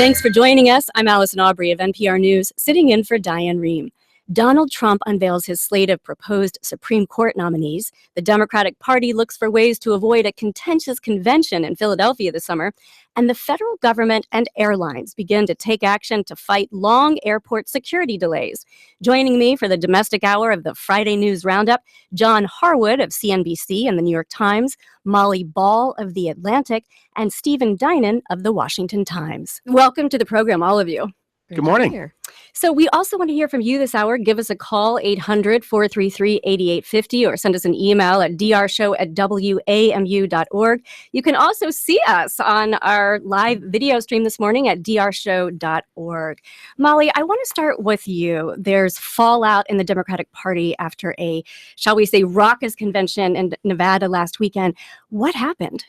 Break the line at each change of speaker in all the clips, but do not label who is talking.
Thanks for joining us. I'm Allison Aubrey of NPR News, sitting in for Diane Rehm. Donald Trump unveils his slate of proposed Supreme Court nominees. The Democratic Party looks for ways to avoid a contentious convention in Philadelphia this summer. And the federal government and airlines begin to take action to fight long airport security delays. Joining me for the domestic hour of the Friday News Roundup, John Harwood of CNBC and the New York Times, Molly Ball of The Atlantic, and Stephen Dinan of the Washington Times. Welcome to the program, all of you.
Good morning.
So we also want to hear from you this hour. Give us a call, 800-433-8850, or send us an email at drshow@wamu.org. You can also see us on our live video stream this morning at drshow.org. Molly, I want to start with you. There's fallout in the Democratic Party after a, shall we say, raucous convention in Nevada last weekend. What happened?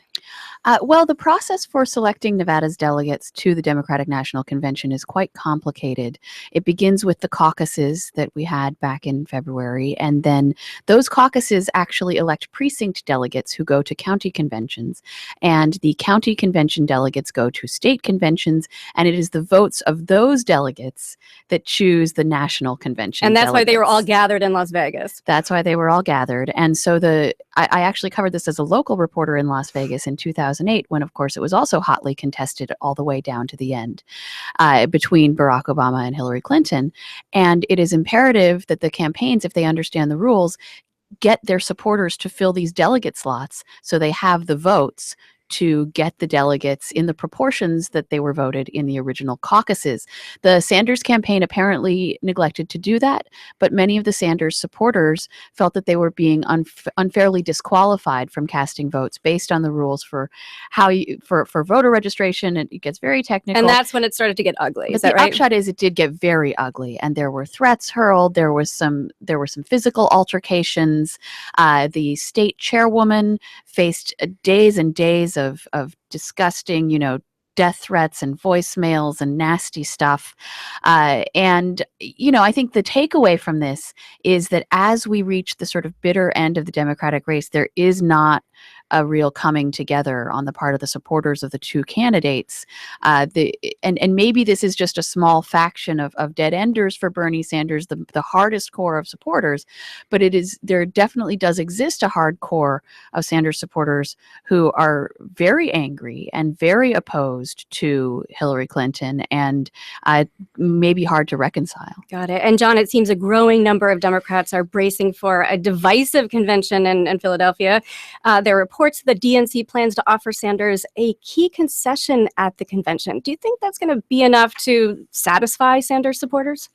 Well, the process for selecting Nevada's delegates to the Democratic National Convention is quite complicated. It begins with the caucuses that we had back in February, and then those caucuses actually elect precinct delegates who go to county conventions, and the county convention delegates go to state conventions, and it is the votes of those delegates that choose the national convention.
And that's why they were all gathered in Las Vegas.
That's why they were all gathered. And so I actually covered this as a local reporter in Las Vegas in 2008, when, of course, it was also hotly contested all the way down to the end between Barack Obama and Hillary Clinton. And it is imperative that the campaigns, if they understand the rules, get their supporters to fill these delegate slots so they have the votes to get the delegates in the proportions that they were voted in the original caucuses. The Sanders campaign apparently neglected to do that, but many of the Sanders supporters felt that they were being unfairly disqualified from casting votes based on the rules for for voter registration. It gets very technical.
And that's when it started to get ugly.
But
is that
the
right?
upshot is it did get very ugly, and there were threats hurled. There were some physical altercations. The state chairwoman faced days and days of disgusting, death threats and voicemails and nasty stuff. And I think the takeaway from this is that as we reach the sort of bitter end of the Democratic race, there is not a real coming together on the part of the supporters of the two candidates. And maybe this is just a small faction of dead enders for Bernie Sanders, the hardest core of supporters, but there definitely does exist a hard core of Sanders supporters who are very angry and very opposed to Hillary Clinton, and maybe hard to reconcile.
Got it. And John, it seems a growing number of Democrats are bracing for a divisive convention in Philadelphia. There are reports the DNC plans to offer Sanders a key concession at the convention. Do you think that's going to be enough to satisfy Sanders supporters?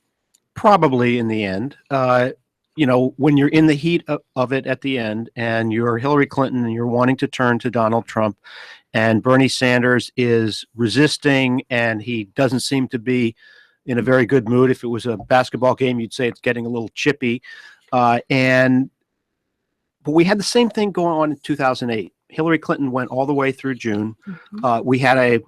Probably in the end. When you're in the heat of it at the end and you're Hillary Clinton and you're wanting to turn to Donald Trump, and Bernie Sanders is resisting and he doesn't seem to be in a very good mood. If it was a basketball game, you'd say it's getting a little chippy. But we had the same thing going on in 2008. Hillary Clinton went all the way through June.
Mm-hmm.
We had a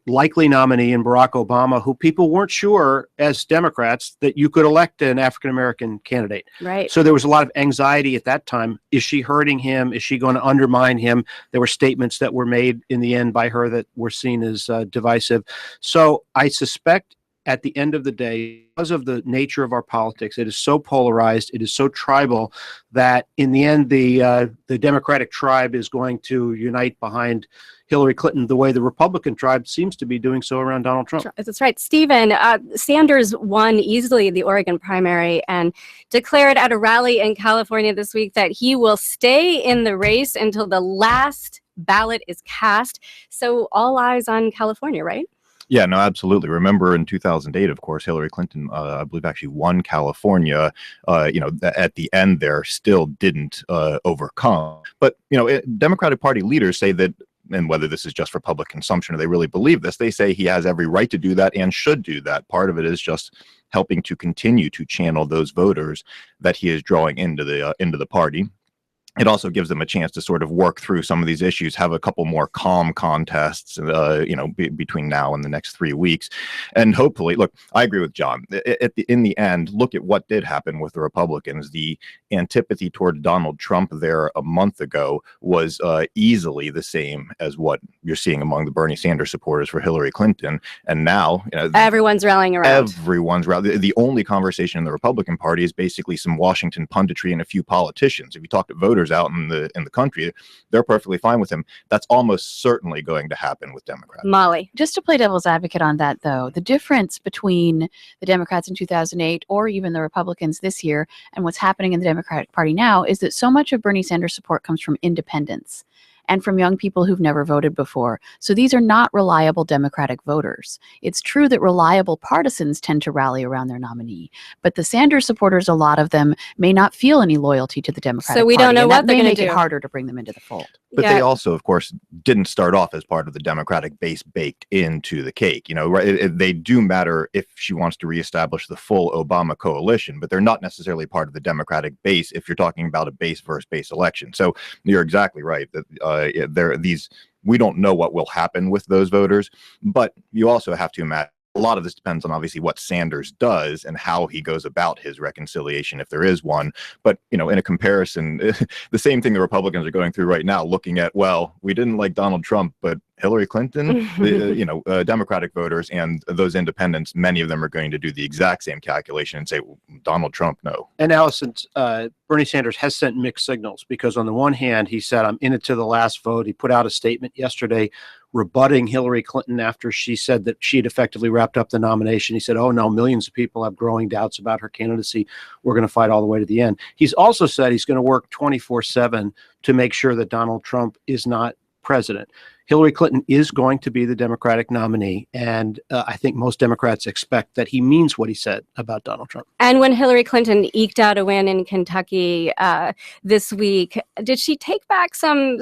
likely nominee in Barack Obama who people weren't sure as Democrats that you could elect an African-American candidate.
Right.
So there was a lot of anxiety at that time. Is she hurting him? Is she going to undermine him? There were statements that were made in the end by her that were seen as divisive. So I suspect at the end of the day, because of the nature of our politics, it is so polarized, it is so tribal, that in the end, the Democratic tribe is going to unite behind Hillary Clinton the way the Republican tribe seems to be doing so around Donald Trump.
That's right. Stephen, Sanders won easily the Oregon primary and declared at a rally in California this week that he will stay in the race until the last ballot is cast. So all eyes on California, right?
Yeah, no, absolutely. Remember in 2008, of course, Hillary Clinton, I believe, actually won California. At the end there, still didn't overcome. But, Democratic Party leaders say that, and whether this is just for public consumption or they really believe this, they say he has every right to do that and should do that. Part of it is just helping to continue to channel those voters that he is drawing into the party. it also gives them a chance to sort of work through some of these issues, have a couple more calm contests, between now and the next 3 weeks. And hopefully, look, I agree with John. In the end, look at what did happen with the Republicans. The antipathy toward Donald Trump there a month ago was easily the same as what you're seeing among the Bernie Sanders supporters for Hillary Clinton. And now,
everyone's rallying around.
The only conversation in the Republican Party is basically some Washington punditry and a few politicians. If you talk to voters out in the country, they're perfectly fine with him. That's almost certainly going to happen with Democrats.
Molly.
Just to play devil's advocate on that, though, the difference between the Democrats in 2008 or even the Republicans this year and what's happening in the Democratic Party now is that so much of Bernie Sanders' support comes from independents and from young people who've never voted before. So these are not reliable Democratic voters. It's true that reliable partisans tend to rally around their nominee, but the Sanders supporters, a lot of them, may not feel any loyalty to the Democratic Party.
So we don't know what they're going to do.
Make it harder to bring them into the fold.
But they also, of course, didn't start off as part of the Democratic base baked into the cake. They do matter if she wants to reestablish the full Obama coalition, but they're not necessarily part of the Democratic base if you're talking about a base versus base election. So you're exactly right that we don't know what will happen with those voters, but you also have to imagine a lot of this depends on obviously what Sanders does and how he goes about his reconciliation, if there is one. But, in a comparison, the same thing the Republicans are going through right now, looking at, well, we didn't like Donald Trump, but Hillary Clinton, Democratic voters and those independents, many of them are going to do the exact same calculation and say, well, Donald Trump, no.
And Allison, Bernie Sanders has sent mixed signals because on the one hand, he said, I'm in it to the last vote. He put out a statement yesterday rebutting Hillary Clinton after she said that she had effectively wrapped up the nomination. He said, oh, no, millions of people have growing doubts about her candidacy. We're going to fight all the way to the end. He's also said he's going to work 24/7 to make sure that Donald Trump is not president. Hillary Clinton is going to be the Democratic nominee, and I think most Democrats expect that he means what he said about Donald Trump.
And when Hillary Clinton eked out a win in Kentucky this week, did she take back some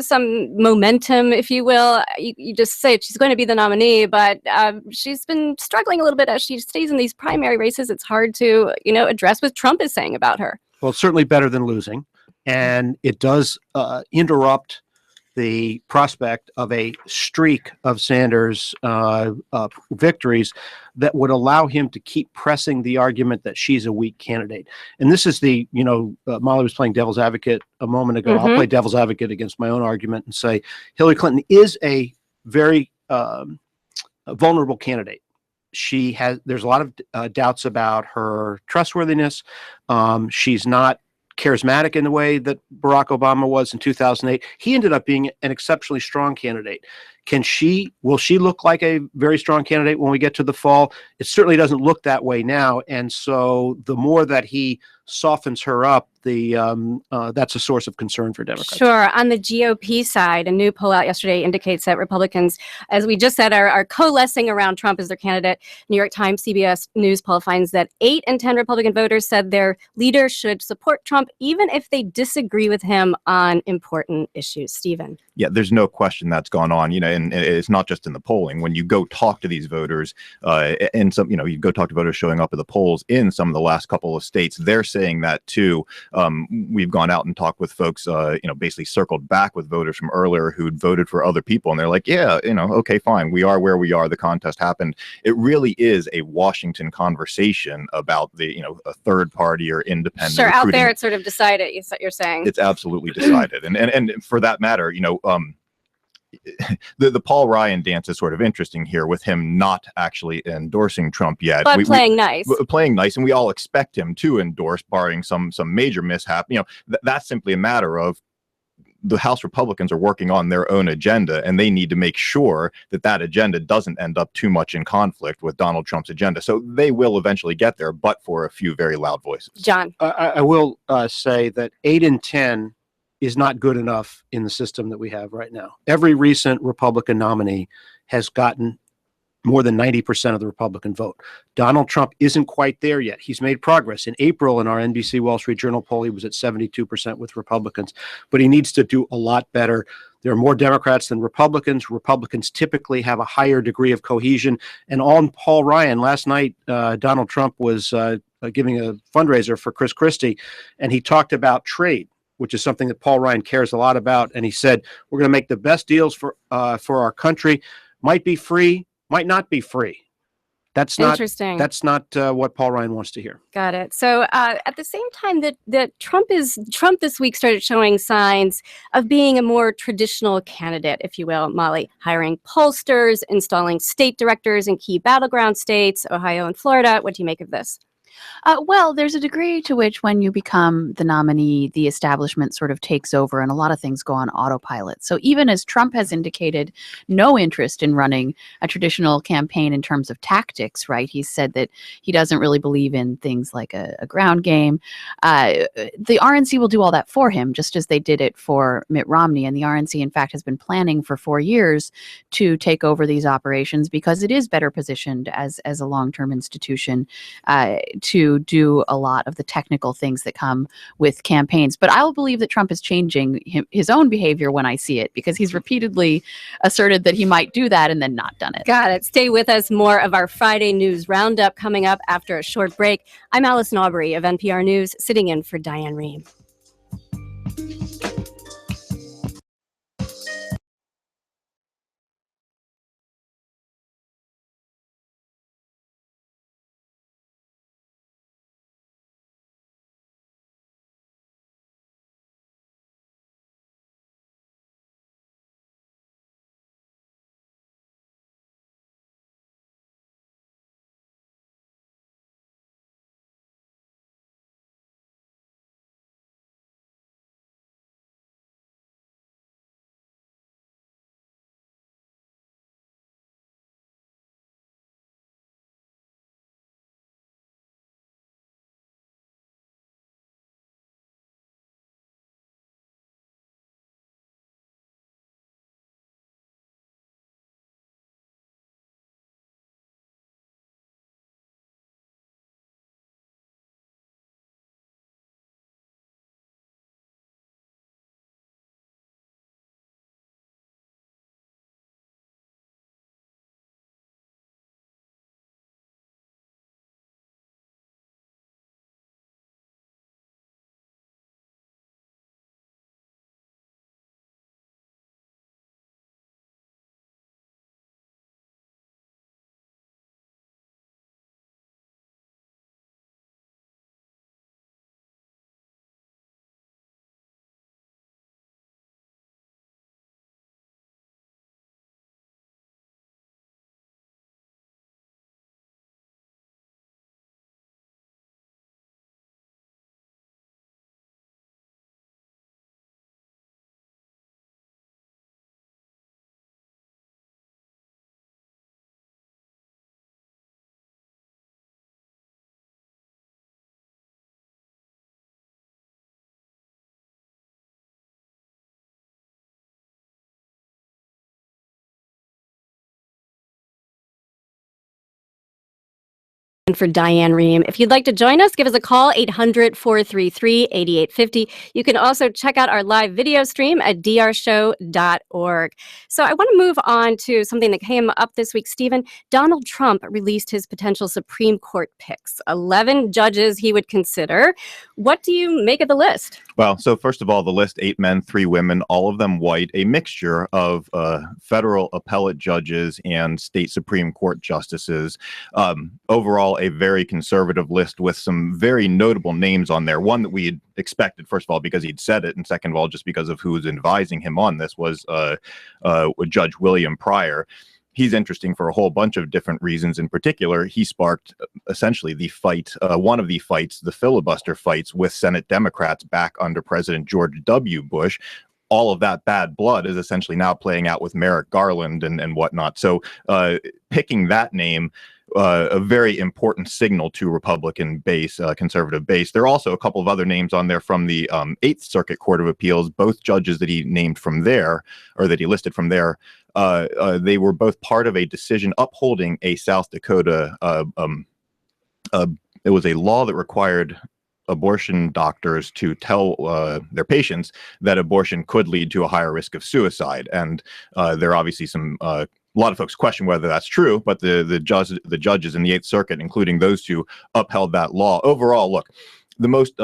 momentum, if you will? You just say she's going to be the nominee, but she's been struggling a little bit as she stays in these primary races. It's hard to, address what Trump is saying about her.
Well, it's certainly better than losing, and it does interrupt the prospect of a streak of Sanders victories that would allow him to keep pressing the argument that she's a weak candidate. And this is Molly was playing devil's advocate a moment ago. I'll play devil's advocate against my own argument and say Hillary Clinton is a very vulnerable candidate. There's a lot of doubts about her trustworthiness. She's not charismatic in the way that Barack Obama was in 2008. He ended up being an exceptionally strong candidate. Will she look like a very strong candidate when we get to the fall? It certainly doesn't look that way now. And so the more that he softens her up, that's a source of concern for Democrats.
Sure. On the GOP side, a new poll out yesterday indicates that Republicans, as we just said, are coalescing around Trump as their candidate. New York Times CBS News poll finds that 8 in 10 Republican voters said their leader should support Trump, even if they disagree with him on important issues. Stephen.
Yeah, there's no question that's gone on, and it's not just in the polling. When you go talk to these voters, and you go talk to voters showing up at the polls in some of the last couple of states, they're saying that too. We've gone out and talked with folks, basically circled back with voters from earlier who'd voted for other people, and they're like, yeah, okay, fine, we are where we are. The contest happened. It really is a Washington conversation about the, a third party or independent.
Sure,
recruiting.
Out there it's sort of decided. You're saying
It's absolutely decided, and for that matter, the Paul Ryan dance is sort of interesting here with him not actually endorsing Trump yet.
But playing nice,
and we all expect him to endorse, barring some major mishap. That's simply a matter of the House Republicans are working on their own agenda, and they need to make sure that agenda doesn't end up too much in conflict with Donald Trump's agenda. So they will eventually get there, but for a few very loud voices.
John,
I will say that 8 in 10 is not good enough in the system that we have right now. Every recent Republican nominee has gotten more than 90% of the Republican vote. Donald Trump isn't quite there yet. He's made progress. In April, in our NBC Wall Street Journal poll, he was at 72% with Republicans, but he needs to do a lot better. There are more Democrats than Republicans. Republicans typically have a higher degree of cohesion. And on Paul Ryan, last night, Donald Trump was giving a fundraiser for Chris Christie, and he talked about trade. which is something that Paul Ryan cares a lot about. And he said, we're going to make the best deals for our country. Might be free, might not be free. That's not
Interesting.
That's not what Paul Ryan wants to hear.
Got it. So at the same time that Trump this week started showing signs of being a more traditional candidate, if you will, Molly, hiring pollsters, installing state directors in key battleground states, Ohio and Florida. What do you make of this?
Well, there's a degree to which when you become the nominee, the establishment sort of takes over and a lot of things go on autopilot. So even as Trump has indicated no interest in running a traditional campaign in terms of tactics, right? He said that he doesn't really believe in things like a ground game. The RNC will do all that for him, just as they did it for Mitt Romney. And the RNC, in fact, has been planning for 4 years to take over these operations because it is better positioned as a long-term institution to do a lot of the technical things that come with campaigns. But I'll believe that Trump is changing his own behavior when I see it, because he's repeatedly asserted that he might do that and then not done it.
Got it. Stay with us. More of our Friday News Roundup coming up after a short break. I'm Allison Aubrey of NPR News, sitting in for Diane Rehm. For Diane Rehm. If you'd like to join us, give us a call, 800-433-8850. You can also check out our live video stream at drshow.org. So I want to move on to something that came up this week, Stephen. Donald Trump released his potential Supreme Court picks, 11 judges he would consider. What do you make of the list?
Well, so first of all, the list, 8 men, 3 women, all of them white, a mixture of federal appellate judges and state Supreme Court justices. Overall, a very conservative list with some very notable names on there. One that we had expected, first of all, because he'd said it, and second of all, just because of who was advising him on this, was Judge William Pryor. He's interesting for a whole bunch of different reasons. In particular, he sparked essentially the fight, one of the fights, the filibuster fights with Senate Democrats back under President George W. Bush. All of that bad blood is essentially now playing out with Merrick Garland and whatnot. So picking that name, a very important signal to Republican base, conservative base. There are also a couple of other names on there from the 8th Circuit Court of Appeals, both judges that he named from there, or that he listed from there. They were both part of a decision upholding a South Dakota, it was a law that required abortion doctors to tell their patients that abortion could lead to a higher risk of suicide. And there are obviously a lot of folks question whether that's true, but the judges in the 8th Circuit, including those two, upheld that law. Overall, look, the most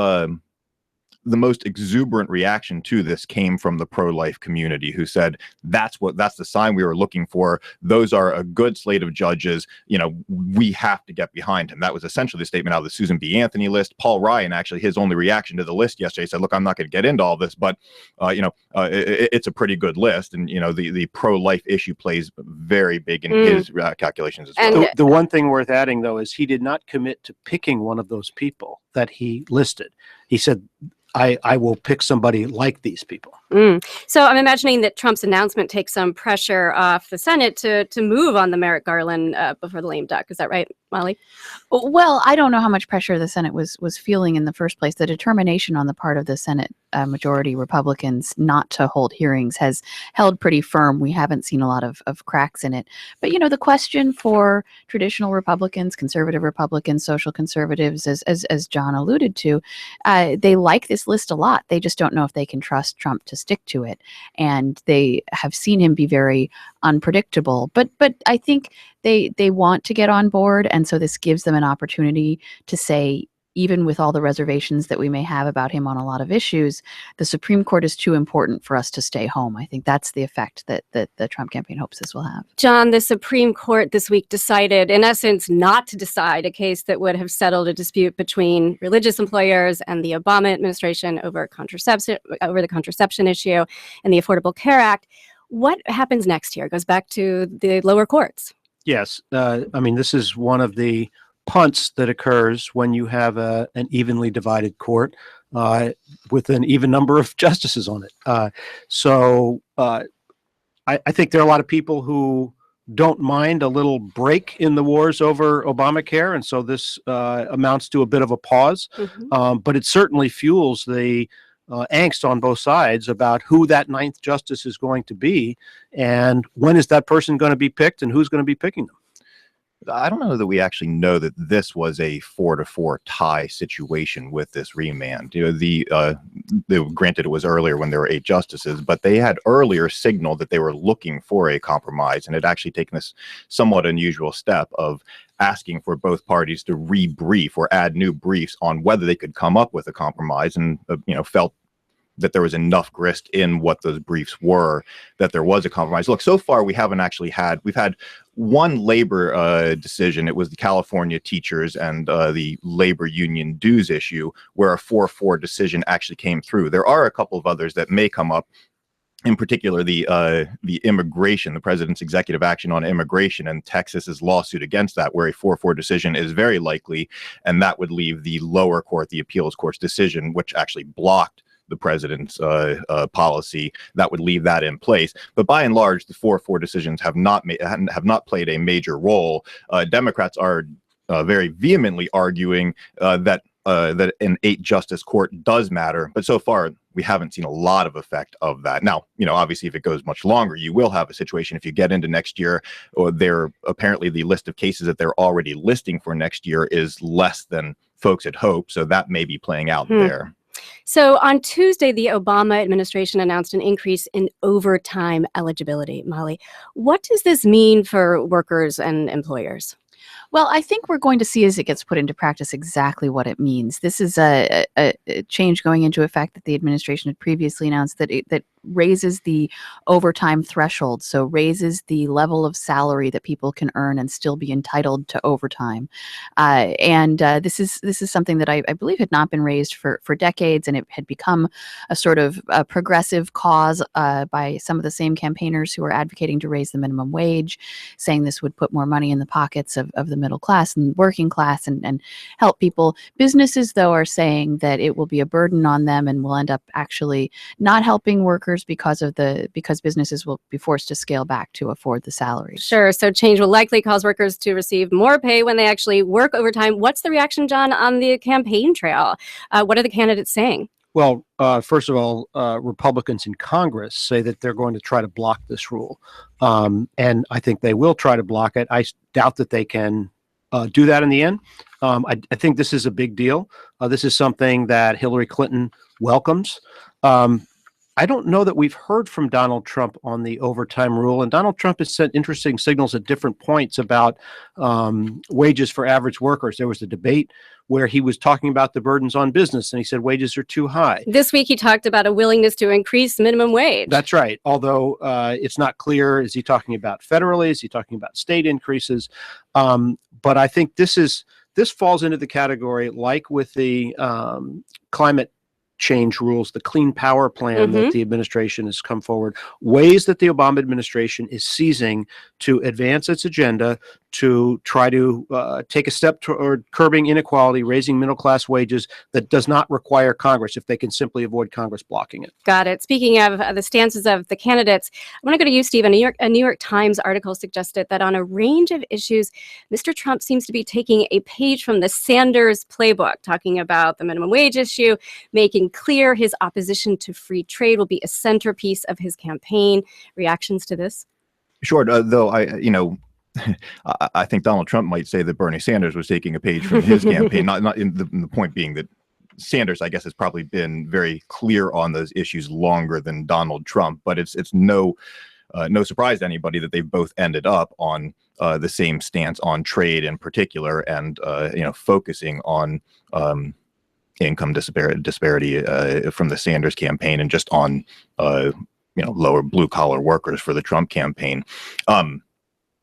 the most exuberant reaction to this came from the pro-life community, who said, that's the sign we were looking for. Those are a good slate of judges. We have to get behind him. That was essentially the statement out of the Susan B. Anthony list. Paul Ryan, actually, his only reaction to the list yesterday, said, look, I'm not going to get into all this, but it's a pretty good list. And the pro-life issue plays very big in his calculations as well.
The one thing worth adding, though, is he did not commit to picking one of those people that he listed. He said, I will pick somebody like these people.
So I'm imagining that Trump's announcement takes some pressure off the Senate to move on the Merrick Garland before the lame duck. Is that right, Molly?
Well, I don't know how much pressure the Senate was feeling in the first place. The determination on the part of the Senate majority Republicans not to hold hearings has held pretty firm. We haven't seen a lot of cracks in it. But, the question for traditional Republicans, conservative Republicans, social conservatives, as John alluded to, they like this list a lot. They just don't know if they can trust Trump to stick to it. And they have seen him be very unpredictable. But I think they want to get on board. And so this gives them an opportunity to say, even with all the reservations that we may have about him on a lot of issues, the Supreme Court is too important for us to stay home. I think that's the effect that the Trump campaign hopes this will have.
John, the Supreme Court this week decided, in essence, not to decide a case that would have settled a dispute between religious employers and the Obama administration over the contraception issue and the Affordable Care Act. What happens next here? It goes back to the lower courts.
Yes. This is one of the punts that occurs when you have an evenly divided court with an even number of justices on it. I think there are a lot of people who don't mind a little break in the wars over Obamacare, and so this amounts to a bit of a pause. But it certainly fuels the angst on both sides about who that ninth justice is going to be, and when is that person going to be picked, and who's going to be picking them.
I don't know that we actually know that this was a 4-4 tie situation with this remand. Granted, it was earlier when there were 8 justices, but they had earlier signaled that they were looking for a compromise, and had actually taken this somewhat unusual step of asking for both parties to rebrief or add new briefs on whether they could come up with a compromise, and felt that there was enough grist in what those briefs were that there was a compromise. Look, so far we've had one labor decision. It was the California teachers and the labor union dues issue, where a 4-4 decision actually came through. There are a couple of others that may come up. In particular, the immigration, the president's executive action on immigration, and Texas's lawsuit against that, where a 4-4 decision is very likely, and that would leave the lower court, the appeals court's decision, which actually blocked the president's policy, that would leave that in place. But by and large, the 4-4 decisions have not played a major role. Democrats are very vehemently arguing that an 8-justice court does matter, but so far we haven't seen a lot of effect of that. Now, obviously, if it goes much longer, you will have a situation if you get into next year, or apparently the list of cases that they're already listing for next year is less than folks had hoped. So that may be playing out there.
So on Tuesday, the Obama administration announced an increase in overtime eligibility. Molly, what does this mean for workers and employers?
Well, I think we're going to see as it gets put into practice exactly what it means. This is a change going into effect that the administration had previously announced that raises the overtime threshold, so raises the level of salary that people can earn and still be entitled to overtime. This is something that I believe had not been raised for decades, and it had become a sort of a progressive cause by some of the same campaigners who are advocating to raise the minimum wage, saying this would put more money in the pockets of the middle class and working class and help people. Businesses, though, are saying that it will be a burden on them and will end up actually not helping workers because businesses will be forced to scale back to afford the salaries.
Sure. So change will likely cause workers to receive more pay when they actually work overtime. What's the reaction, John, on the campaign trail? What are the candidates saying?
Well, first of all, Republicans in Congress say that they're going to try to block this rule. And I think they will try to block it. I doubt that they can do that in the end. I think this is a big deal. This is something that Hillary Clinton welcomes. I don't know that we've heard from Donald Trump on the overtime rule, and Donald Trump has sent interesting signals at different points about wages for average workers. There was a debate where he was talking about the burdens on business, and he said wages are too high.
This week, he talked about a willingness to increase minimum wage.
That's right. Although it's not clear, is he talking about federally? Is he talking about state increases? But I think this falls into the category, like with the climate change rules, the Clean Power Plan that the administration has come forward, ways that the Obama administration is seizing to advance its agenda to try to take a step toward curbing inequality, raising middle-class wages that does not require Congress if they can simply avoid Congress blocking it.
Got it. Speaking of the stances of the candidates, I want to go to you, Stephen. A New York Times article suggested that on a range of issues, Mr. Trump seems to be taking a page from the Sanders playbook, talking about the minimum wage issue, making clear his opposition to free trade will be a centerpiece of his campaign. Reactions to this?
Sure, though I think Donald Trump might say that Bernie Sanders was taking a page from his campaign. Not in the point being that Sanders, I guess, has probably been very clear on those issues longer than Donald Trump. But it's no surprise to anybody that they've both ended up on the same stance on trade in particular, and focusing on income disparity from the Sanders campaign, and just on lower blue collar workers for the Trump campaign.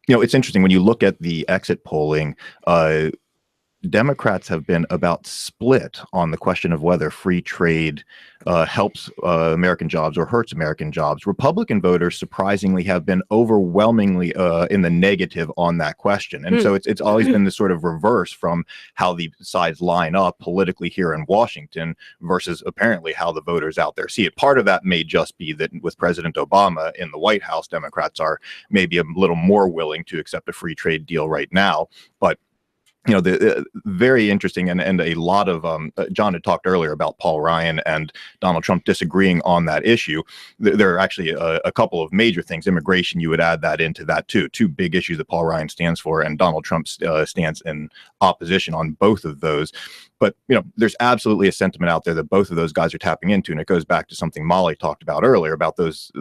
It's interesting when you look at the exit polling. Democrats have been about split on the question of whether free trade helps American jobs or hurts American jobs. Republican voters, surprisingly, have been overwhelmingly in the negative on that question. And so it's always been this sort of reverse from how the sides line up politically here in Washington versus apparently how the voters out there see it. Part of that may just be that with President Obama in the White House, Democrats are maybe a little more willing to accept a free trade deal right now. But the very interesting and a lot of John had talked earlier about Paul Ryan and Donald Trump disagreeing on that issue. There are actually a couple of major things. Immigration, you would add that into that too. Two big issues that Paul Ryan stands for, and Donald Trump stands in opposition on both of those. But there's absolutely a sentiment out there that both of those guys are tapping into, and it goes back to something Molly talked about earlier about those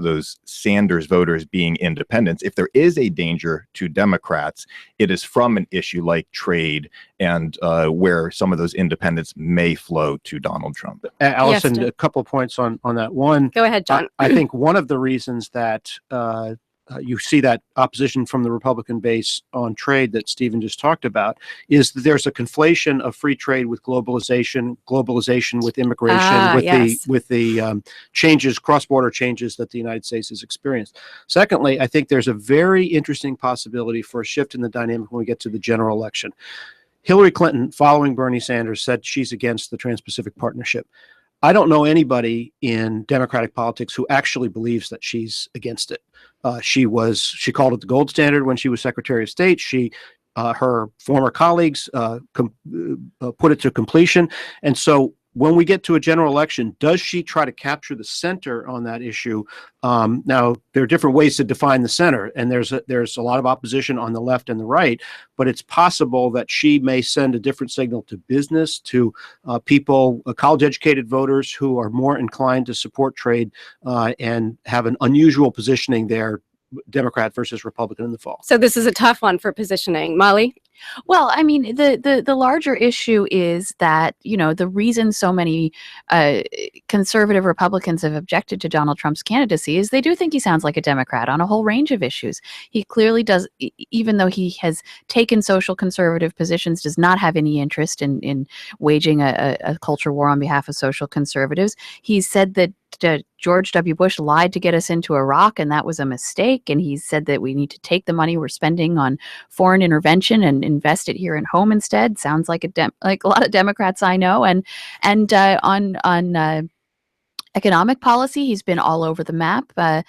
Sanders voters being independents. If there is a danger to Democrats, it is from an issue like trade, and where some of those independents may flow to Donald Trump.
Allison,
Yes,
a couple points on that. One,
Go ahead, John.
I think one of the reasons that you see that opposition from the Republican base on trade that Stephen just talked about is that there's a conflation of free trade with globalization with immigration, with the changes, cross-border changes that the United States has experienced. Secondly, I think there's a very interesting possibility for a shift in the dynamic when we get to the general election. Hillary Clinton, following Bernie Sanders, said she's against the Trans-Pacific Partnership. I don't know anybody in Democratic politics who actually believes that she's against it. She called it the gold standard when she was Secretary of State. Her former colleagues put it to completion. And so when we get to a general election, does she try to capture the center on that issue? Now, there are different ways to define the center, and there's a lot of opposition on the left and the right, but it's possible that she may send a different signal to business, to people, college-educated voters who are more inclined to support trade and have an unusual positioning there, Democrat versus Republican in the fall.
So this is a tough one for positioning. Molly?
Well, I mean, the larger issue is that, the reason so many conservative Republicans have objected to Donald Trump's candidacy is they do think he sounds like a Democrat on a whole range of issues. He clearly does, even though he has taken social conservative positions, does not have any interest in waging a culture war on behalf of social conservatives. He said that George W. Bush lied to get us into Iraq, and that was a mistake. And he said that we need to take the money we're spending on foreign intervention and invest it here at home instead. Sounds like like a lot of Democrats I know. And on economic policy, he's been all over the map, but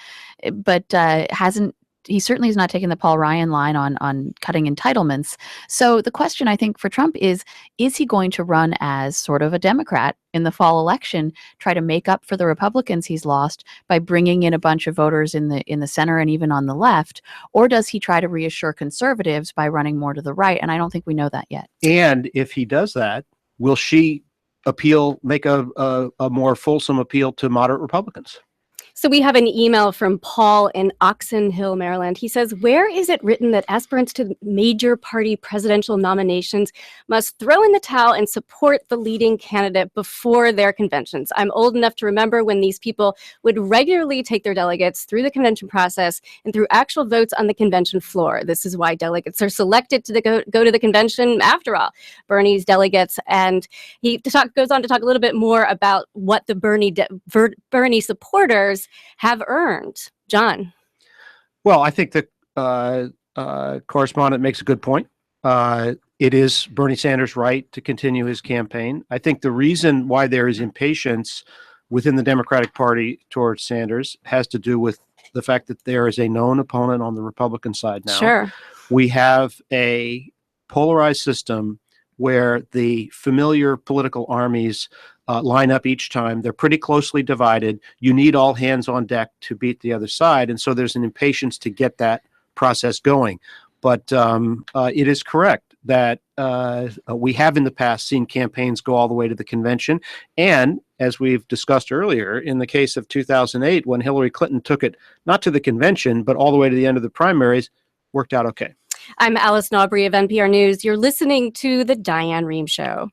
hasn't. He certainly is not taking the Paul Ryan line on cutting entitlements. So the question, I think, for Trump is he going to run as sort of a Democrat in the fall election, try to make up for the Republicans he's lost by bringing in a bunch of voters in the center and even on the left? Or does he try to reassure conservatives by running more to the right? And I don't think we know that yet.
And if he does that, will she make a more fulsome appeal to moderate Republicans?
So we have an email from Paul in Oxon Hill, Maryland. He says, where is it written that aspirants to major party presidential nominations must throw in the towel and support the leading candidate before their conventions? I'm old enough to remember when these people would regularly take their delegates through the convention process and through actual votes on the convention floor. This is why delegates are selected to go to the convention after all. Bernie's delegates, and he goes on to talk a little bit more about what the Bernie supporters have earned. John.
Well, I think the correspondent makes a good point. It is Bernie Sanders' right to continue his campaign. I think the reason why there is impatience within the Democratic Party towards Sanders has to do with the fact that there is a known opponent on the Republican side now.
Sure.
We have a polarized system where the familiar political armies line up each time. They're pretty closely divided. You need all hands on deck to beat the other side. And so there's an impatience to get that process going. But it is correct that we have in the past seen campaigns go all the way to the convention. And as we've discussed earlier, in the case of 2008, when Hillary Clinton took it not to the convention, but all the way to the end of the primaries, worked out okay.
I'm Allison Aubrey of NPR News. You're listening to The Diane Rehm Show.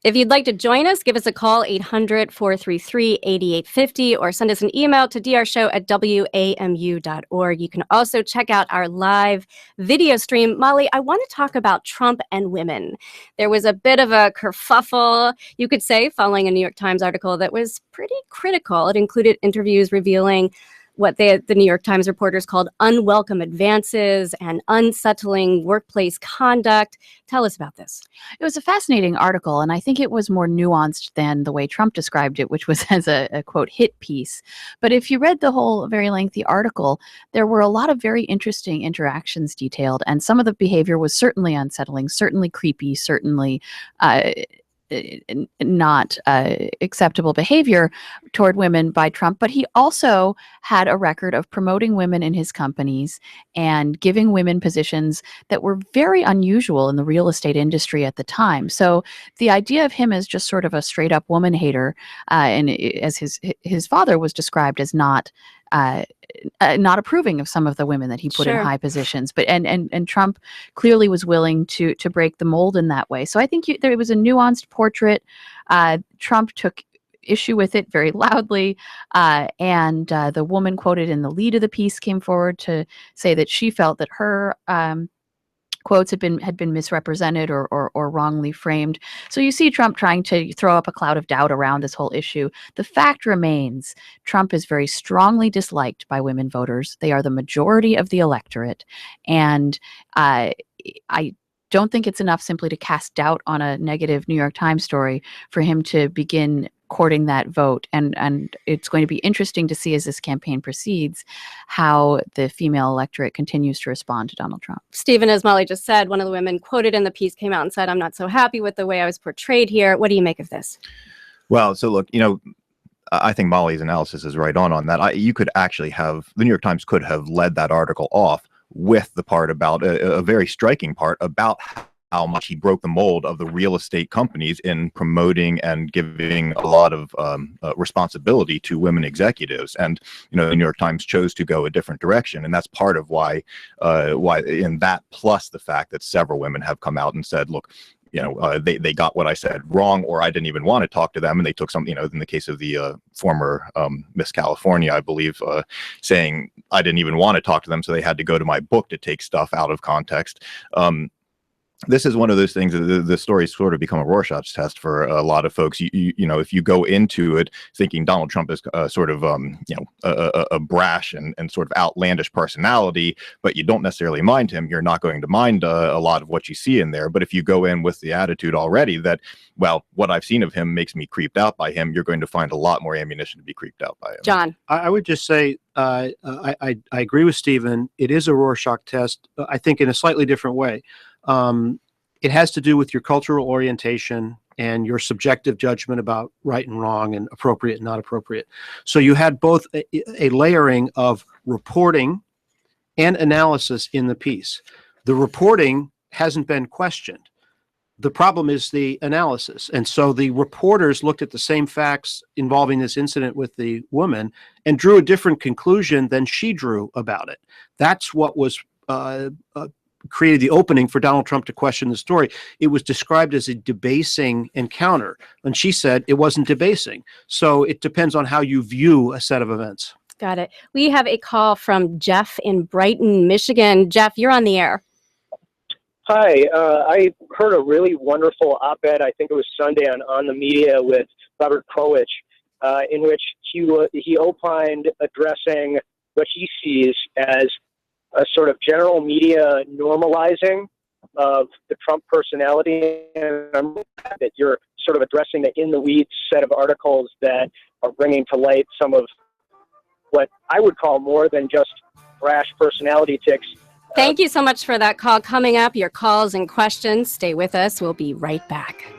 If you'd like to join us, give us a call, 800-433-8850, or send us an email to drshow@wamu.org. You can also check out our live video stream. Molly, I want to talk about Trump and women. There was a bit of a kerfuffle, you could say, following a New York Times article that was pretty critical. It included interviews revealing what the New York Times reporters called unwelcome advances and unsettling workplace conduct. Tell us about this.
It was a fascinating article, and I think it was more nuanced than the way Trump described it, which was as a quote, hit piece. But if you read the whole very lengthy article, there were a lot of very interesting interactions detailed, and some of the behavior was certainly unsettling, certainly creepy, certainly not acceptable behavior toward women by Trump, but he also had a record of promoting women in his companies and giving women positions that were very unusual in the real estate industry at the time. So the idea of him as just sort of a straight up woman hater, and as his father was described as not approving of some of the women that he put in high positions, but and Trump clearly was willing to break the mold in that way. So I think there was a nuanced portrait. Trump took issue with it very loudly, and the woman quoted in the lead of the piece came forward to say that she felt that her quotes had been misrepresented or wrongly framed. So you see Trump trying to throw up a cloud of doubt around this whole issue. The fact remains, Trump is very strongly disliked by women voters. They are the majority of the electorate. And I don't think it's enough simply to cast doubt on a negative New York Times story for him to begin courting that vote. And it's going to be interesting to see as this campaign proceeds how the female electorate continues to respond to Donald Trump.
Stephen, as Molly just said, one of the women quoted in the piece came out and said, I'm not so happy with the way I was portrayed here. What do you make of this?
Well, so look, I think Molly's analysis is right on that. You could actually have, the New York Times could have led that article off with the part about, a very striking part about how much he broke the mold of the real estate companies in promoting and giving a lot of responsibility to women executives. And, the New York Times chose to go a different direction. And that's part of why in that, plus the fact that several women have come out and said, look, they got what I said wrong, or I didn't even want to talk to them. And they took some, in the case of the former Miss California, I believe, saying I didn't even want to talk to them. So they had to go to my book to take stuff out of context. This is one of those things that the story's sort of become a Rorschach test for a lot of folks. If you go into it thinking Donald Trump is sort of, a brash and sort of outlandish personality, but you don't necessarily mind him, you're not going to mind a lot of what you see in there. But if you go in with the attitude already that, well, what I've seen of him makes me creeped out by him, you're going to find a lot more ammunition to be creeped out by him.
John.
I would just say, I agree with Stephen. It is a Rorschach test, I think in a slightly different way. It has to do with your cultural orientation and your subjective judgment about right and wrong and appropriate and not appropriate. So you had both a layering of reporting and analysis in the piece. The reporting hasn't been questioned. The problem is the analysis. And so the reporters looked at the same facts involving this incident with the woman and drew a different conclusion than she drew about it. That's what was created the opening for Donald Trump to question the story. It was described as a debasing encounter, and she said it wasn't debasing. So it depends on how you view a set of events.
Got it. We have a call from Jeff in Brighton, Michigan. Jeff, you're on the air.
Hi, I heard a really wonderful op-ed, I think it was Sunday on the media with Robert Krulwich, in which he opined addressing what he sees as a sort of general media normalizing of the Trump personality. And I'm glad that you're sort of addressing the in-the-weeds set of articles that are bringing to light some of what I would call more than just brash personality tics.
Thank you so much for that call. Coming up, your calls and questions. Stay with us. We'll be right back.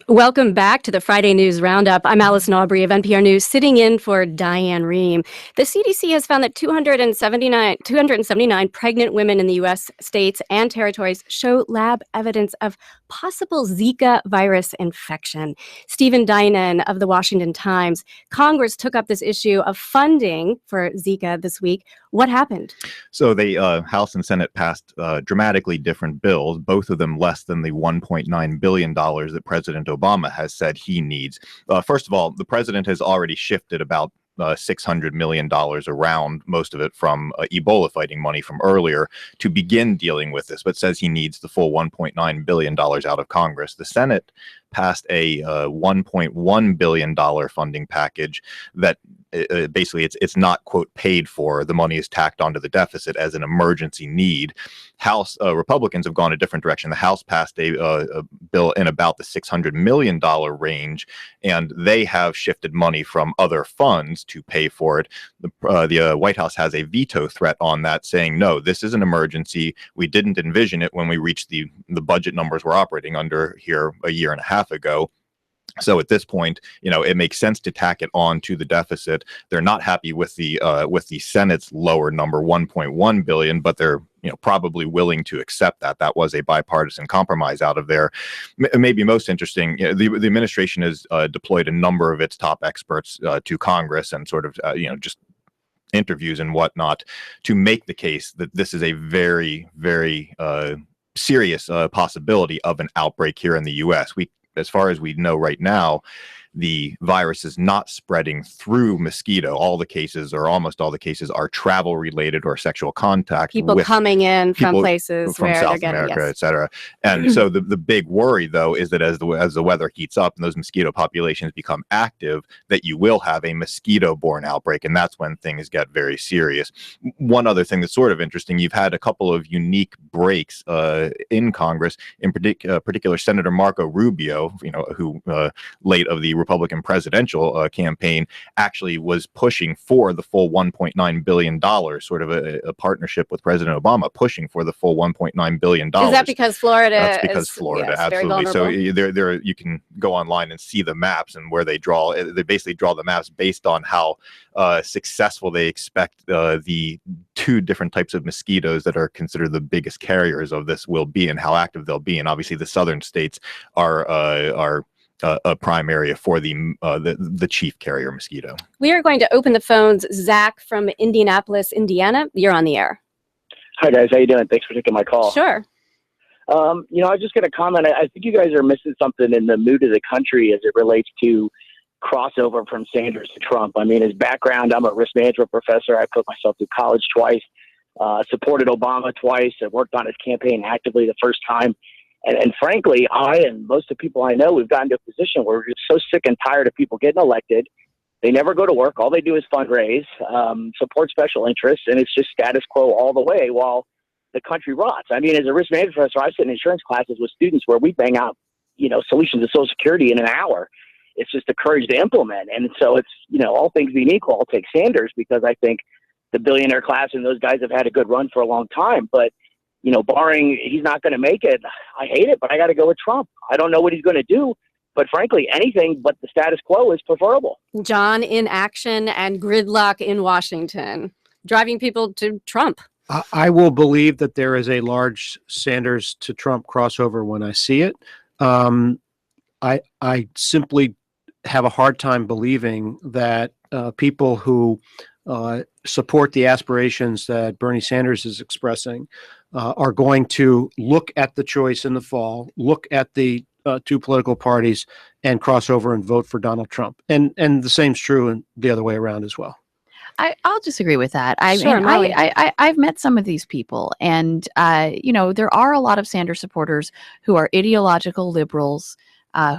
Welcome back to the Friday News Roundup. I'm Allison Aubrey of NPR News, sitting in for Diane Rehm. The CDC has found that 279 pregnant women in the U.S. states and territories show lab evidence of possible Zika virus infection. Stephen Dinan of the Washington Times. Congress took up this issue of funding for Zika this week. What happened?
So the House and Senate passed dramatically different bills, both of them less than the $1.9 billion that President Obama has said he needs. First of all, the president has already shifted about $600 million around, most of it from Ebola fighting money from earlier, to begin dealing with this, but says he needs the full $1.9 billion out of Congress. The Senate passed a $1.1 billion funding package that basically it's not, quote, paid for. The money is tacked onto the deficit as an emergency need. House Republicans have gone a different direction. The House passed a bill in about the $600 million range, and they have shifted money from other funds to pay for it. The White House has a veto threat on that, saying, no, this is an emergency. We didn't envision it when we reached the budget numbers we're operating under here a year and a half ago. So at this point, it makes sense to tack it on to the deficit. They're not happy with the Senate's lower number, 1.1 billion, but they're probably willing to accept that. That was a bipartisan compromise out of there. Maybe most interesting, the administration has deployed a number of its top experts to Congress and sort of just interviews and whatnot to make the case that this is a very, very serious possibility of an outbreak here in the U.S. As far as we know right now, the virus is not spreading through mosquito. All the cases, or almost all the cases, are travel related or sexual contact.
People
with
coming in from places
from
where
South
they're getting,
America, et cetera. And so the big worry, though, is that as the weather heats up and those mosquito populations become active, that you will have a mosquito-borne outbreak, and that's when things get very serious. One other thing that's sort of interesting, you've had a couple of unique breaks in Congress, in particular Senator Marco Rubio, who late of the Republican presidential campaign, actually was pushing for the full $1.9 billion, sort of a partnership with President Obama, pushing for the full $1.9 billion.
Is that because Florida?
That's because Florida, absolutely. So there, you can go online and see the maps and where they draw. They basically draw the maps based on how successful they expect the two different types of mosquitoes that are considered the biggest carriers of this will be, and how active they'll be. And obviously, the southern states are a prime area for the chief carrier mosquito.
We are going to open the phones. Zach from Indianapolis, Indiana, you're on the air.
Hi guys, how you doing? Thanks for taking my call.
Sure.
I was just going to comment. I think you guys are missing something in the mood of the country as it relates to crossover from Sanders to Trump. I mean, his background, I'm a risk management professor. I put myself through college twice, supported Obama twice, and worked on his campaign actively the first time. And frankly, I and most of the people I know, we've gotten to a position where we're just so sick and tired of people getting elected. They never go to work. All they do is fundraise, support special interests, and it's just status quo all the way while the country rots. I mean, as a risk management professor, I sit in insurance classes with students where we bang out, solutions to Social Security in an hour. It's just the courage to implement. And so it's, all things being equal, I'll take Sanders because I think the billionaire class and those guys have had a good run for a long time. But barring he's not going to make it, I hate it, but I got to go with Trump. I don't know what he's going to do, but frankly, anything but the status quo is preferable.
John in action and gridlock in Washington, driving people to Trump.
I will believe that there is a large Sanders to Trump crossover when I see it. I simply have a hard time believing that people who support the aspirations that Bernie Sanders is expressing are going to look at the choice in the fall, look at the two political parties, and cross over and vote for Donald Trump. And the same's true in the other way around as well.
I'll disagree with that.
Sure,
I've met some of these people, and there are a lot of Sanders supporters who are ideological liberals,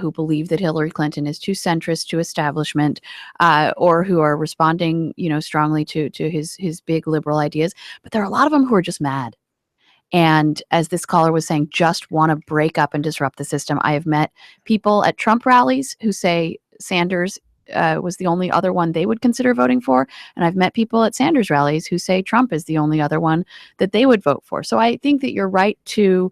who believe that Hillary Clinton is too centrist to establishment, or who are responding, strongly to his big liberal ideas. But there are a lot of them who are just mad. And as this caller was saying, just want to break up and disrupt the system. I have met people at Trump rallies who say Sanders was the only other one they would consider voting for. And I've met people at Sanders rallies who say Trump is the only other one that they would vote for. So I think that you're right to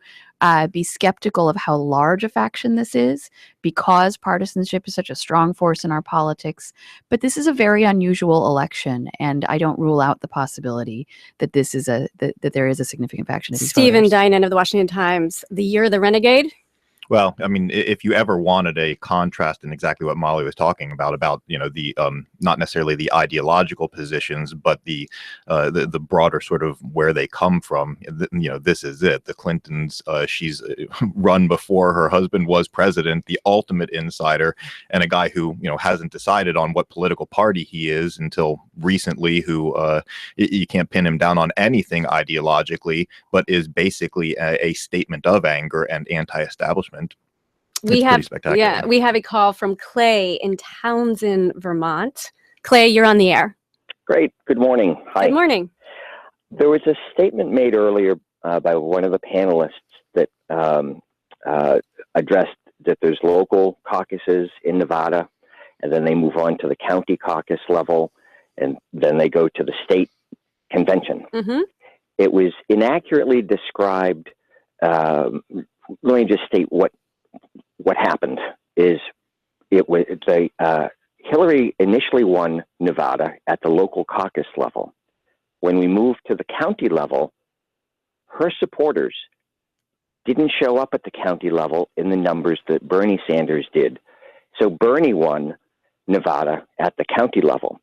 be skeptical of how large a faction this is, because partisanship is such a strong force in our politics. But this is a very unusual election, and I don't rule out the possibility that this is that there is a significant faction of these
Stephen
voters.
Dinan of the Washington Times, the year of the renegade.
Well, I mean, if you ever wanted a contrast in exactly what Molly was talking about the not necessarily the ideological positions, but the broader sort of where they come from, this is it. The Clintons, she's run before her husband was president, the ultimate insider, and a guy who hasn't decided on what political party he is until recently. Who you can't pin him down on anything ideologically, but is basically a statement of anger and anti-establishment.
We have a call from Clay in Townsend, Vermont. Clay, you're on the air.
Great. Good morning. Hi.
Good morning.
There was a statement made earlier by one of the panelists that addressed that there's local caucuses in Nevada, and then they move on to the county caucus level, and then they go to the state convention.
Mm-hmm.
It was inaccurately described. Let me just state what happened is it was Hillary initially won Nevada at the local caucus level. When we moved to the county level, her supporters didn't show up at the county level in the numbers that Bernie Sanders did. So Bernie won Nevada at the county level.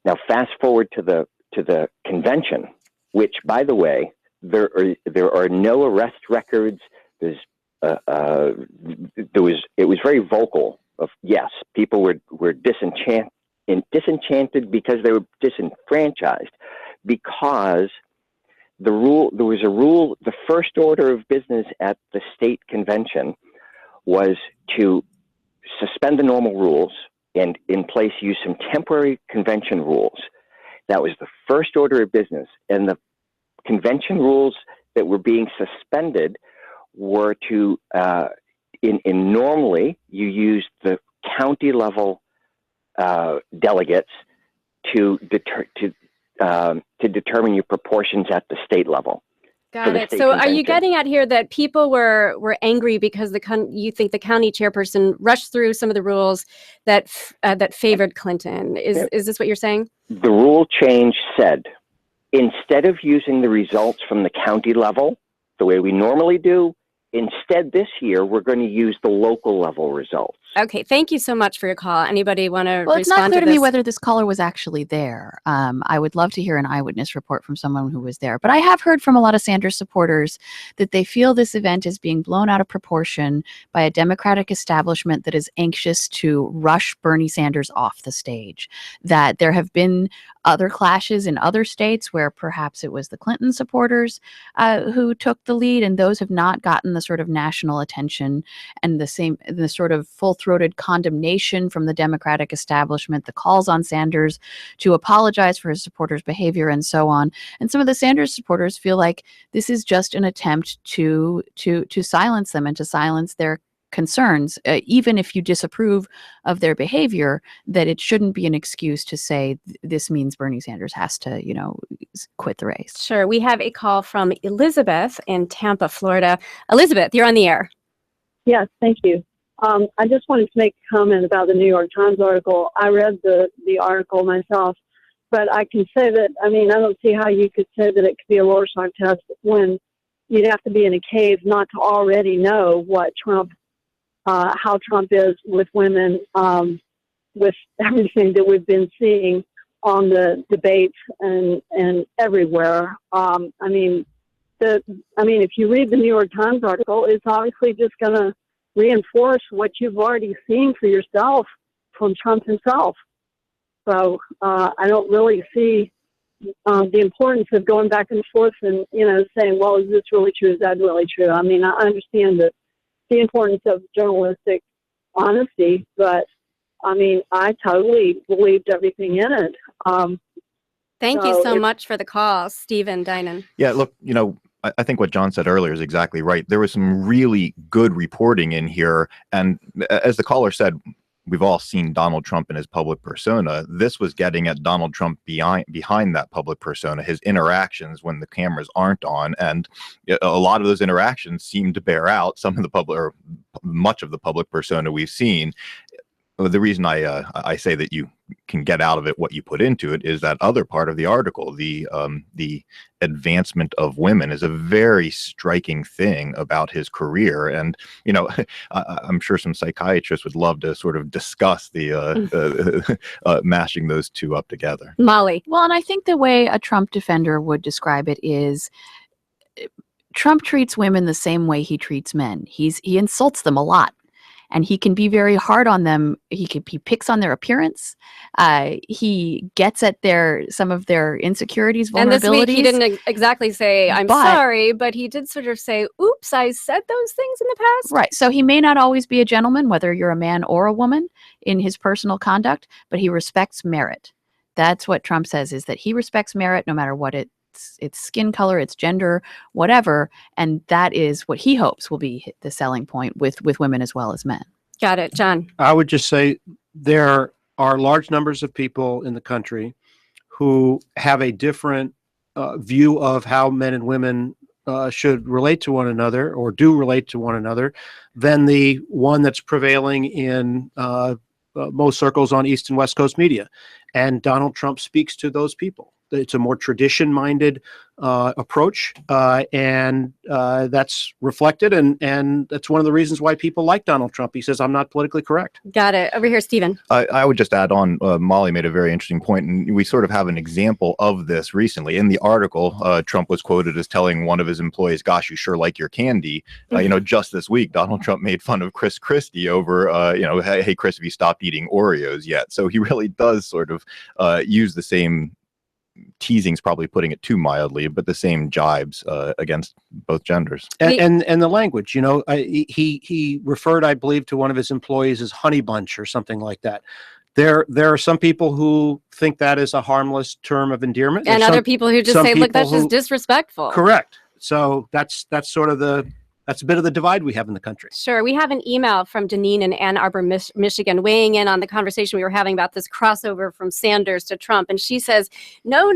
Now, fast forward to the convention, which, by the way, there are no arrest records. It was very vocal. Of yes, people were disenchanted because they were disenfranchised, because there was a rule. The first order of business at the state convention was to suspend the normal rules and in place use some temporary convention rules. That was the first order of business. And the convention rules that were being suspended were to, normally you use the county level delegates to determine your proportions at the state level.
Got it. So are you getting at here that people were angry because you think the county chairperson rushed through some of the rules that favored Clinton? Is this what you're saying?
The rule change said, instead of using the results from the county level the way we normally do, instead this year we're going to use the local level results.
Okay, thank you so much for your call. Anybody want to respond to this?
Well, it's not clear to me whether this caller was actually there. I would love to hear an eyewitness report from someone who was there. But I have heard from a lot of Sanders supporters that they feel this event is being blown out of proportion by a Democratic establishment that is anxious to rush Bernie Sanders off the stage. That there have been other clashes in other states where perhaps it was the Clinton supporters who took the lead, and those have not gotten the sort of national attention and the sort of full-throated condemnation from the Democratic establishment, the calls on Sanders to apologize for his supporters' behavior and so on. And some of the Sanders supporters feel like this is just an attempt to silence them and to silence their concerns, even if you disapprove of their behavior, that it shouldn't be an excuse to say this means Bernie Sanders has to, quit the race.
Sure. We have a call from Elizabeth in Tampa, Florida. Elizabeth, you're on the air.
Yes, thank you. I just wanted to make a comment about the New York Times article. I read the article myself, but I can say that, I don't see how you could say that it could be a Rorschach test when you'd have to be in a cave not to already know what how Trump is with women, with everything that we've been seeing on the debates and everywhere. If you read the New York Times article, it's obviously just going to reinforce what you've already seen for yourself from Trump himself. So I don't really see the importance of going back and forth and, saying, well, is this really true? Is that really true? I understand the importance of journalistic honesty, but I totally believed everything in it.
Thank you so much for the call, Stephen Dinan.
Yeah, look, I think what John said earlier is exactly right. There was some really good reporting in here. And as the caller said, we've all seen Donald Trump in his public persona. This was getting at Donald Trump behind that public persona, his interactions when the cameras aren't on. And a lot of those interactions seem to bear out some of the public, or much of the public persona we've seen. The reason I say that you can get out of it what you put into it is that other part of the article, the advancement of women, is a very striking thing about his career. And I'm sure some psychiatrists would love to sort of discuss the mashing those two up together.
Molly.
Well, and I think the way a Trump defender would describe it is Trump treats women the same way he treats men. He insults them a lot. And he can be very hard on them. He picks on their appearance. He gets at some of their insecurities, vulnerabilities.
And this week he didn't exactly say, I'm sorry, but he did sort of say, oops, I said those things in the past.
Right. So he may not always be a gentleman, whether you're a man or a woman, in his personal conduct, but he respects merit. That's what Trump says, is that he respects merit no matter what its skin color, its gender, whatever. And that is what he hopes will be the selling point with women as well as men.
Got it. John.
I would just say there are large numbers of people in the country who have a different view of how men and women should relate to one another or do relate to one another than the one that's prevailing in most circles on East and West Coast media. And Donald Trump speaks to those people. It's a more tradition-minded approach, and that's reflected, and that's one of the reasons why people like Donald Trump. He says, I'm not politically correct.
Got it. Over here, Stephen.
I would just add on, Molly made a very interesting point, and we sort of have an example of this recently. In the article, Trump was quoted as telling one of his employees, gosh, you sure like your candy. Just this week, Donald Trump made fun of Chris Christie over, hey, Chris, have you stopped eating Oreos yet? So he really does sort of use the same teasing's probably putting it too mildly, but the same jibes against both genders.
And the language, he referred, I believe, to one of his employees as honey bunch or something like that. There are some people who think that is a harmless term of endearment,
and other people who just say, look, that's just disrespectful.
Correct. So that's sort of that's a bit of the divide we have in the country.
Sure. We have an email from Deneen in Ann Arbor, Michigan, weighing in on the conversation we were having about this crossover from Sanders to Trump. And she says, no,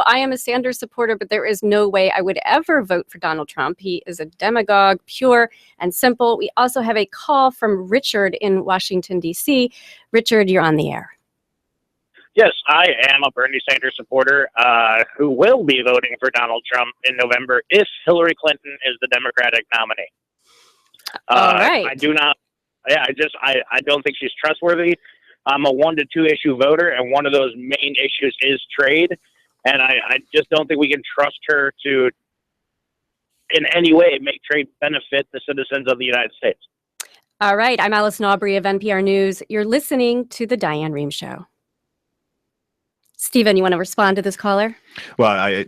I am a Sanders supporter, but there is no way I would ever vote for Donald Trump. He is a demagogue, pure and simple. We also have a call from Richard in Washington, D.C. Richard, you're on the air.
Yes, I am a Bernie Sanders supporter who will be voting for Donald Trump in November if Hillary Clinton is the Democratic nominee.
All right.
I do not. Yeah, I don't think she's trustworthy. I'm a 1 to 2 issue voter, and one of those main issues is trade. And I just don't think we can trust her to, in any way, make trade benefit the citizens of the United States.
All right. I'm Allison Aubrey of NPR News. You're listening to The Diane Rehm Show. Stephen, you want to respond to this caller?
Well,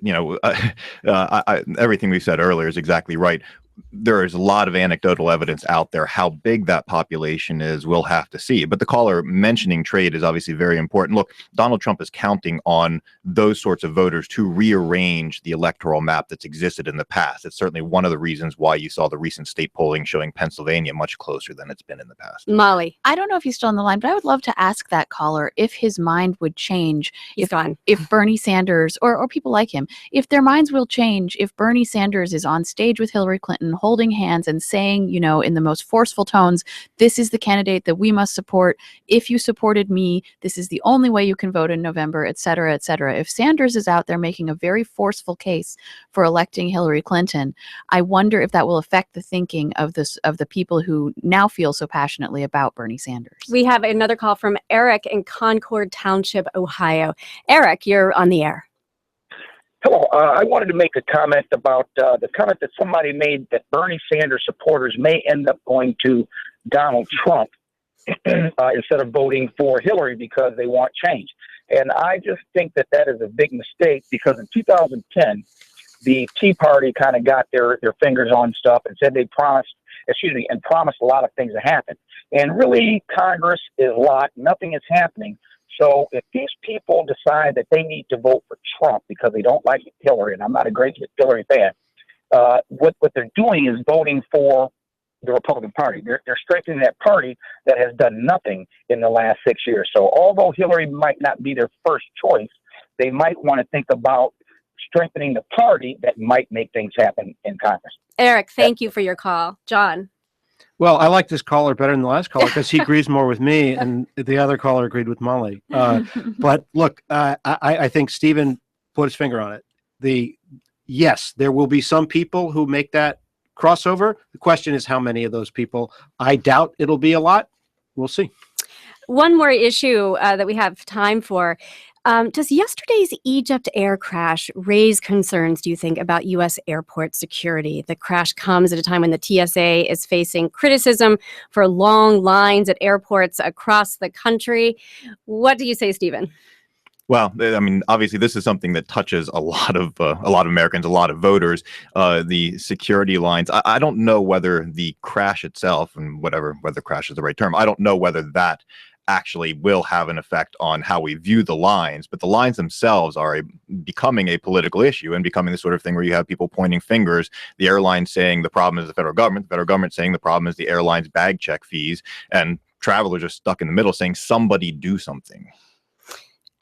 everything we said earlier is exactly right. There is a lot of anecdotal evidence out there. How big that population is, we'll have to see. But the caller mentioning trade is obviously very important. Look, Donald Trump is counting on those sorts of voters to rearrange the electoral map that's existed in the past. It's certainly one of the reasons why you saw the recent state polling showing Pennsylvania much closer than it's been in the past.
Molly.
I don't know if he's still on the line, but I would love to ask that caller if his mind would change.
He's gone.
If Bernie Sanders or people like him, if their minds will change, if Bernie Sanders is on stage with Hillary Clinton holding hands and saying, in the most forceful tones, this is the candidate that we must support. If you supported me, this is the only way you can vote in November, et cetera, et cetera. If Sanders is out there making a very forceful case for electing Hillary Clinton, I wonder if that will affect the thinking of the people who now feel so passionately about Bernie Sanders.
We have another call from Eric in Concord Township, Ohio. Eric, you're on the air.
Hello. I wanted to make a comment about the comment that somebody made that Bernie Sanders supporters may end up going to Donald Trump instead of voting for Hillary because they want change. And I just think that is a big mistake because in 2010, the Tea Party kind of got their fingers on stuff and said promised a lot of things to happen. And really, Congress is nothing is happening. So if these people decide that they need to vote for Trump because they don't like Hillary, and I'm not a great Hillary fan, what they're doing is voting for the Republican Party. They're strengthening that party that has done nothing in the last 6 years. So although Hillary might not be their first choice, they might want to think about strengthening the party that might make things happen in Congress.
Eric, thank you for your call. John.
Well, I like this caller better than the last caller because he agrees more with me, and the other caller agreed with Molly. But look, I think Stephen put his finger on it. Yes, there will be some people who make that crossover. The question is how many of those people. I doubt it'll be a lot. We'll see.
One more issue that we have time for. Does yesterday's Egypt air crash raise concerns, do you think, about U.S. airport security? The crash comes at a time when the TSA is facing criticism for long lines at airports across the country. What do you say, Stephen?
Well, I mean, obviously, this is something that touches a lot of Americans, a lot of voters. The security lines. I don't know whether the crash itself, and whether crash is the right term, I don't know whether that actually will have an effect on how we view the lines, but the lines themselves are becoming a political issue and becoming the sort of thing where you have people pointing fingers, the airline saying the problem is the federal government saying the problem is the airline's bag check fees, and travelers are stuck in the middle saying somebody do something.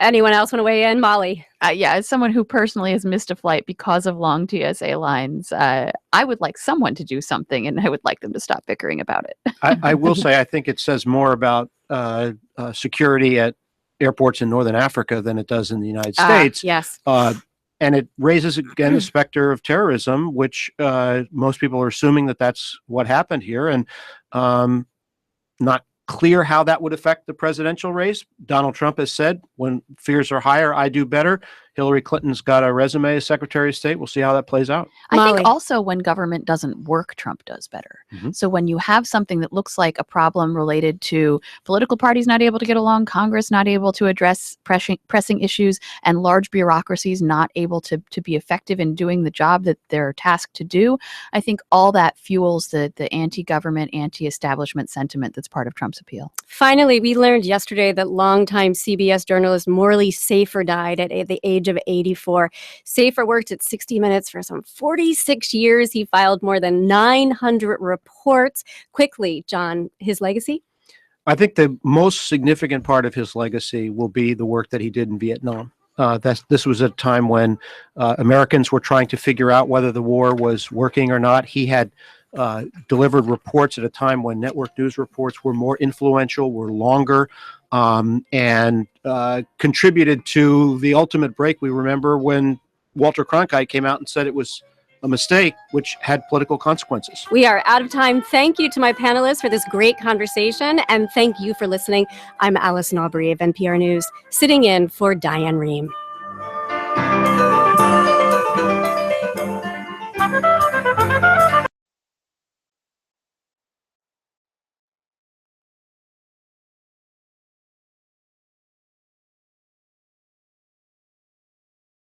Anyone else want to weigh in? Molly?
Yeah, as someone who personally has missed a flight because of long TSA lines, I would like someone to do something, and I would like them to stop bickering about it.
I will say I think it says more about security at airports in Northern Africa than it does in the United States.
Yes.
And it raises again the specter of terrorism, which most people are assuming that that's what happened here, and not clear how that would affect the presidential race. Donald Trump has said, when fears are higher, I do better. Hillary Clinton's got a resume as Secretary of State. We'll see how that plays out.
I
Molly?
think also when government doesn't work, Trump does better.
Mhm.
So when you have something that looks like a problem related to political parties not able to get along, Congress not able to address pressing issues, and large bureaucracies not able to be effective in doing the job that they're tasked to do, I think all that fuels the anti-government, anti-establishment sentiment that's part of Trump's appeal.
Finally, we learned yesterday that longtime CBS journalist Morley Safer died at the age of 84. Safer worked at 60 Minutes for some 46 years. He filed more than 900 reports. Quickly, John, his legacy?
I think the most significant part of his legacy will be the work that he did in Vietnam. This was a time when Americans were trying to figure out whether the war was working or not. He had delivered reports at a time when network news reports were more influential, were longer, and contributed to the ultimate break. We remember when Walter Cronkite came out and said it was a mistake, which had political consequences.
We are out of time. Thank you to my panelists for this great conversation, and thank you for listening. I'm Allison Aubrey of NPR News, sitting in for Diane Rehm.